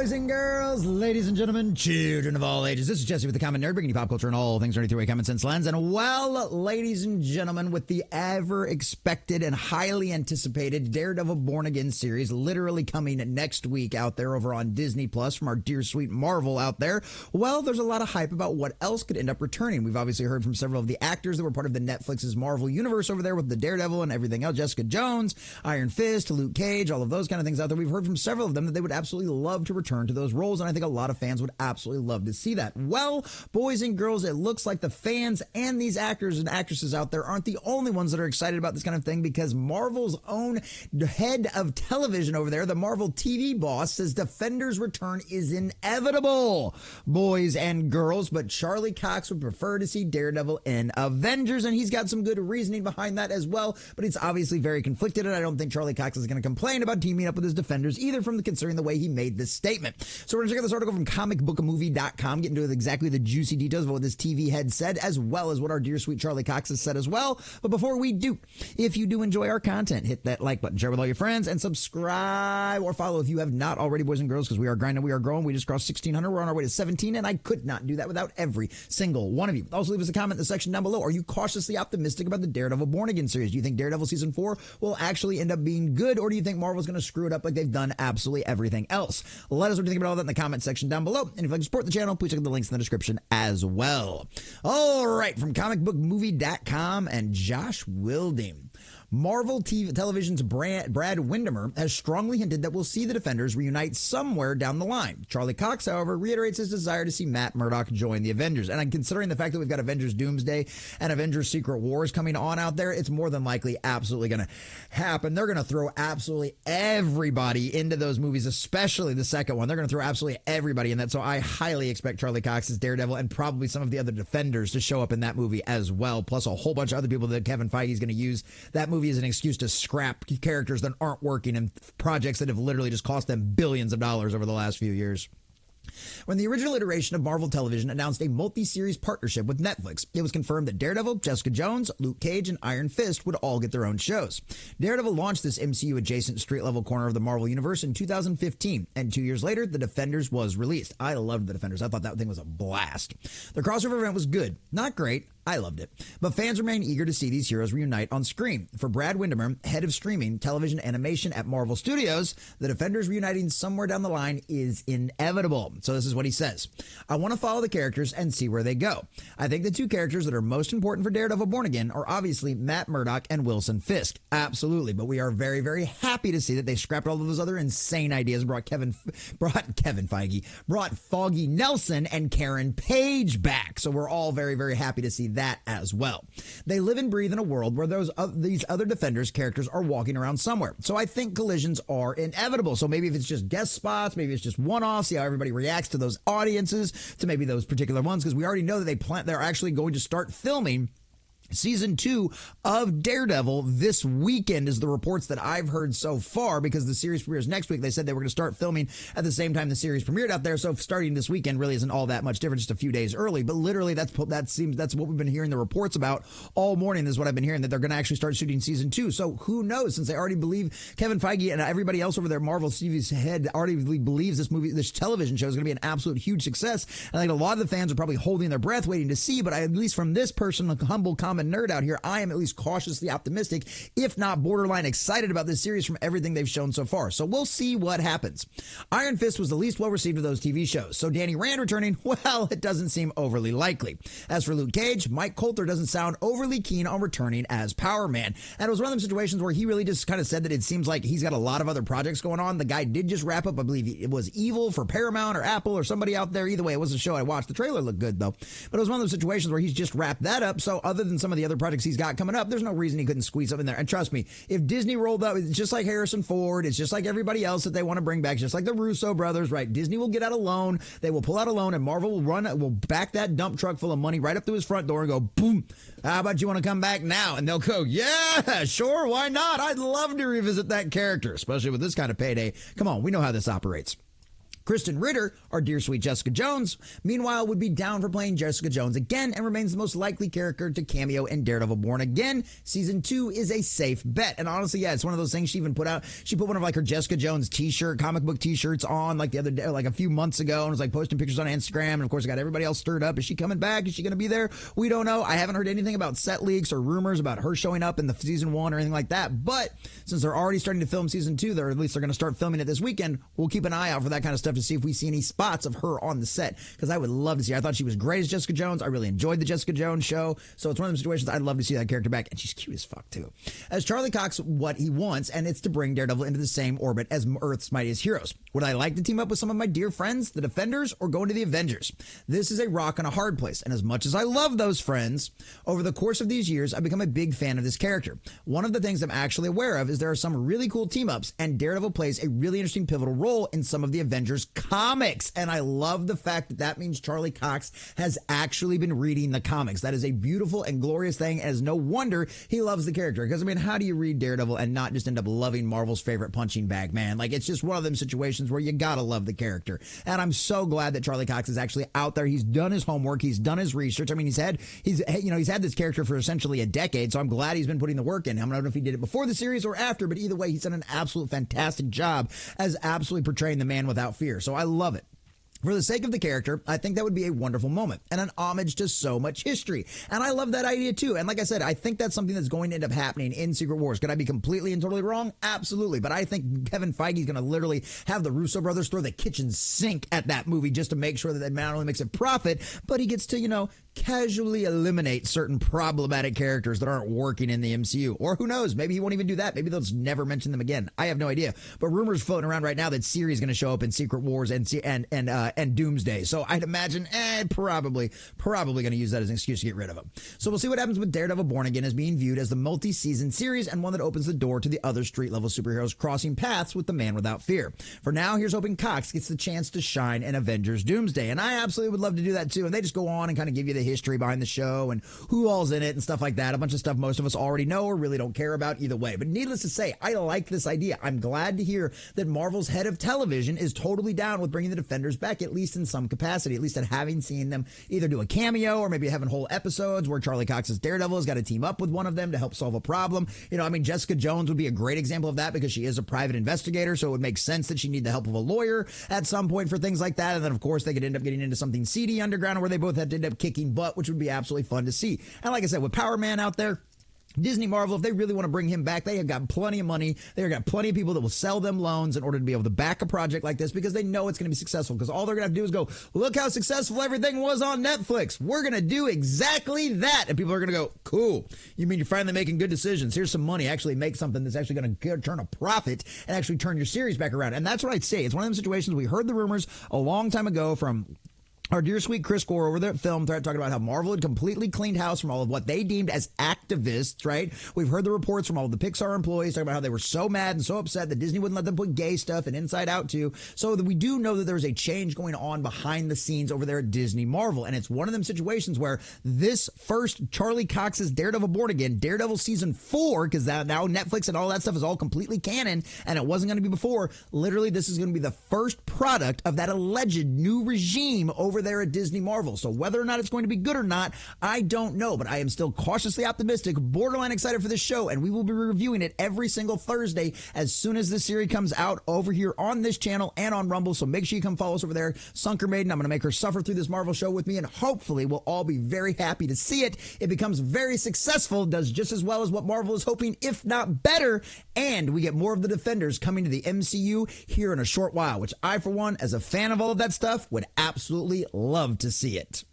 boys and girls, ladies and gentlemen, children of all ages. This is Jesse with the Common Nerd, bringing you pop culture and all things running through a common sense lens. And well, ladies and gentlemen, with the ever expected and highly anticipated Daredevil Born Again series literally coming next week out there over on Disney Plus from our dear sweet Marvel out there, well, there's a lot of hype about what else could end up returning. We've obviously heard from several of the actors that were part of the Netflix's Marvel universe over there with the Daredevil and everything else, Jessica Jones, Iron Fist, Luke Cage, all of those kind of things out there. We've heard from several of them that they would absolutely love to return to those roles, and I think a lot of fans would absolutely love to see that. Well, boys and girls, it looks like the fans and these actors and actresses out there aren't the only ones that are excited about this kind of thing, because Marvel's own head of television over there, the Marvel TV boss, says Defenders return is inevitable, boys and girls, but Charlie Cox would prefer to see Daredevil in Avengers, and he's got some good reasoning behind that as well, but it's obviously very conflicted, and I don't think Charlie Cox is going to complain about teaming up with his Defenders either, from considering the way he made this statement. So we're going to check out this article from comicbookmovie.com, get into exactly the juicy details of what this TV head said, as well as what our dear sweet Charlie Cox has said as well. But before we do, if you do enjoy our content, hit that like button, share with all your friends, and subscribe or follow if you have not already, boys and girls, because we are grinding, we are growing. We just crossed 1,600. We're on our way to 17, and I could not do that without every single one of you. Also, leave us a comment in the section down below. Are you cautiously optimistic about the Daredevil Born Again series? Do you think Daredevil Season 4 will actually end up being good, or do you think Marvel's going to screw it up like they've done absolutely everything else? Let us know what you think about all that in the comment section down below. And if you'd like to support the channel, please check out the links in the description as well. All right, from comicbookmovie.com and Josh Wilding. Marvel Television's Brad Windermer has strongly hinted that we'll see the Defenders reunite somewhere down the line. Charlie Cox, however, reiterates his desire to see Matt Murdock join the Avengers. And considering the fact that we've got Avengers Doomsday and Avengers Secret Wars coming on out there, it's more than likely absolutely going to happen. They're going to throw absolutely everybody into those movies, especially the second one. They're going to throw absolutely everybody in that. So I highly expect Charlie Cox's Daredevil and probably some of the other Defenders to show up in that movie as well, plus a whole bunch of other people that Kevin Feige is going to use that movie as an excuse to scrap characters that aren't working in projects that have literally just cost them billions of dollars over the last few years. When the original iteration of Marvel Television announced a multi-series partnership with Netflix, it was confirmed that Daredevil, Jessica Jones, Luke Cage, and Iron Fist would all get their own shows. Daredevil launched this MCU-adjacent street-level corner of the Marvel Universe in 2015, and 2 years later, The Defenders was released. I loved The Defenders. I thought that thing was a blast. The crossover event was good. Not great. I loved it. But fans remain eager to see these heroes reunite on screen. For Brad Windermer, head of streaming, television, animation at Marvel Studios, the Defenders reuniting somewhere down the line is inevitable. So this is what he says. I want to follow the characters and see where they go. I think the two characters that are most important for Daredevil Born Again are obviously Matt Murdock and Wilson Fisk. Absolutely. But we are very, very happy to see that they scrapped all of those other insane ideas and brought Kevin Feige, brought Foggy Nelson and Karen Page back. So we're all very, very happy to see that as well. They live and breathe in a world where these other Defenders characters are walking around somewhere. So I think collisions are inevitable. So maybe if it's just guest spots, maybe it's just one-offs, see how everybody reacts to those audiences, to maybe those particular ones, because we already know that they're actually going to start filming Season 2 of Daredevil this weekend is the reports that I've heard so far, because the series premieres next week. They said they were going to start filming at the same time the series premiered out there, so starting this weekend really isn't all that much different, just a few days early. But literally that's what we've been hearing the reports about all morning. This is what I've been hearing, that they're going to actually start shooting Season 2. So who knows, since they already believe, Kevin Feige and everybody else over there, Marvel TV's head, already believes this television show is going to be an absolute huge success. And I think a lot of the fans are probably holding their breath waiting to see, but at least from this person, a humble common nerd out here, I am at least cautiously optimistic, if not borderline excited about this series from everything they've shown so far. So we'll see what happens. Iron Fist was the least well received of those TV shows, so Danny Rand returning, well, it doesn't seem overly likely. As for Luke Cage, Mike Coulter doesn't sound overly keen on returning as Power Man, and it was one of those situations where he really just kind of said that it seems like he's got a lot of other projects going on. The guy did just wrap up, I believe it was Evil for Paramount or Apple or somebody out there. Either way, it was a show I watched. The trailer looked good though, but it was one of those situations where he's just wrapped that up. So other than some of the other projects he's got coming up, there's no reason he couldn't squeeze something in there. And trust me, if Disney rolled up, it's just like Harrison Ford, it's just like everybody else that they want to bring back, just like the Russo brothers, right? Disney will get out a loan, they will pull out a loan, and Marvel will back that dump truck full of money right up to his front door and go, boom, how about you want to come back now? And they'll go, yeah, sure, why not? I'd love to revisit that character, especially with this kind of payday. Come on, we know how this operates. Kristen Ritter, our dear sweet Jessica Jones, meanwhile, would be down for playing Jessica Jones again and remains the most likely character to cameo in Daredevil Born Again. Season 2 is a safe bet. And honestly, yeah, it's one of those things she even put out. She put one of like her Jessica Jones t-shirt, comic book t-shirts on like the other day, like a few months ago, and was like posting pictures on Instagram. And of course, it got everybody else stirred up. Is she coming back? Is she going to be there? We don't know. I haven't heard anything about set leaks or rumors about her showing up in the season 1 or anything like that. But since they're already starting to film season 2, or at least they're going to start filming it this weekend, we'll keep an eye out for that kind of stuff to see if we see any spots of her on the set, because I would love to see her. I thought she was great as Jessica Jones. I really enjoyed the Jessica Jones show, so it's one of those situations I'd love to see that character back, and she's cute as fuck too. As Charlie Cox, what he wants, and it's to bring Daredevil into the same orbit as Earth's mightiest heroes. Would I like to team up with some of my dear friends, the Defenders, or go into the Avengers? This is a rock and a hard place, and as much as I love those friends, over the course of these years, I've become a big fan of this character. One of the things I'm actually aware of is there are some really cool team-ups, and Daredevil plays a really interesting pivotal role in some of the Avengers comics, and I love the fact that that means Charlie Cox has actually been reading the comics. That is a beautiful and glorious thing, and it's no wonder he loves the character, because I mean, how do you read Daredevil and not just end up loving Marvel's favorite punching bag, man? Like, it's just one of them situations where you gotta love the character, and I'm so glad that Charlie Cox is actually out there. He's done his homework, he's done his research. I mean, he's had this character for essentially a decade, so I'm glad he's been putting the work in. I don't know if he did it before the series or after, but either way, he's done an absolute fantastic job as absolutely portraying the man without fear, so I love it. For the sake of the character, I think that would be a wonderful moment and an homage to so much history. And I love that idea too. And like I said, I think that's something that's going to end up happening in Secret Wars. Could I be completely and totally wrong? Absolutely. But I think Kevin Feige is going to literally have the Russo brothers throw the kitchen sink at that movie just to make sure that it not only makes it profit, but he gets to, casually eliminate certain problematic characters that aren't working in the MCU. Or who knows, maybe he won't even do that. Maybe they'll just never mention them again. I have no idea. But rumors floating around right now that Siri is going to show up in Secret Wars and Doomsday. So I'd imagine probably going to use that as an excuse to get rid of him. So we'll see what happens with Daredevil Born Again as being viewed as the multi-season series and one that opens the door to the other street-level superheroes crossing paths with the man without fear. For now, here's hoping Cox gets the chance to shine in Avengers Doomsday. And I absolutely would love to do that too. And they just go on and kind of give you the history behind the show and who all's in it and stuff like that. A bunch of stuff most of us already know or really don't care about either way. But needless to say, I like this idea. I'm glad to hear that Marvel's head of television is totally down with bringing the Defenders back, at least in some capacity, at least at having seen them either do a cameo or maybe having whole episodes where Charlie Cox's Daredevil has got to team up with one of them to help solve a problem. Jessica Jones would be a great example of that because she is a private investigator, so it would make sense that she'd need the help of a lawyer at some point for things like that. And then, of course, they could end up getting into something seedy underground where they both had to end up kicking butt, which would be absolutely fun to see. And like I said, with Power Man out there, Disney Marvel, if they really want to bring him back, they have got plenty of money. They've got plenty of people that will sell them loans in order to be able to back a project like this because they know it's going to be successful. Because all they're going to have to do is go, look how successful everything was on Netflix. We're going to do exactly that. And people are going to go, cool. You mean you're finally making good decisions? Here's some money. Actually make something that's actually going to turn a profit and actually turn your series back around. And that's what I'd say. It's one of them situations we heard the rumors a long time ago from our dear sweet Chris Gore over there at Film Threat talking about how Marvel had completely cleaned house from all of what they deemed as activists, right? We've heard the reports from all of the Pixar employees talking about how they were so mad and so upset that Disney wouldn't let them put gay stuff and Inside Out too. So that we do know that there's a change going on behind the scenes over there at Disney Marvel. And it's one of them situations where this first Charlie Cox's Daredevil Born Again, Daredevil season 4, because now Netflix and all that stuff is all completely canon and it wasn't going to be before. Literally, this is going to be the first product of that alleged new regime over there at Disney Marvel. So whether or not it's going to be good or not, I don't know, but I am still cautiously optimistic, borderline excited for this show, and we will be reviewing it every single Thursday as soon as this series comes out over here on this channel and on Rumble. So make sure you come follow us over there. Sunker Maiden, I'm going to make her suffer through this Marvel show with me, and hopefully we'll all be very happy to see it. It becomes very successful, does just as well as what Marvel is hoping, if not better, and we get more of the Defenders coming to the MCU here in a short while, which I, for one, as a fan of all of that stuff, would absolutely love to see it.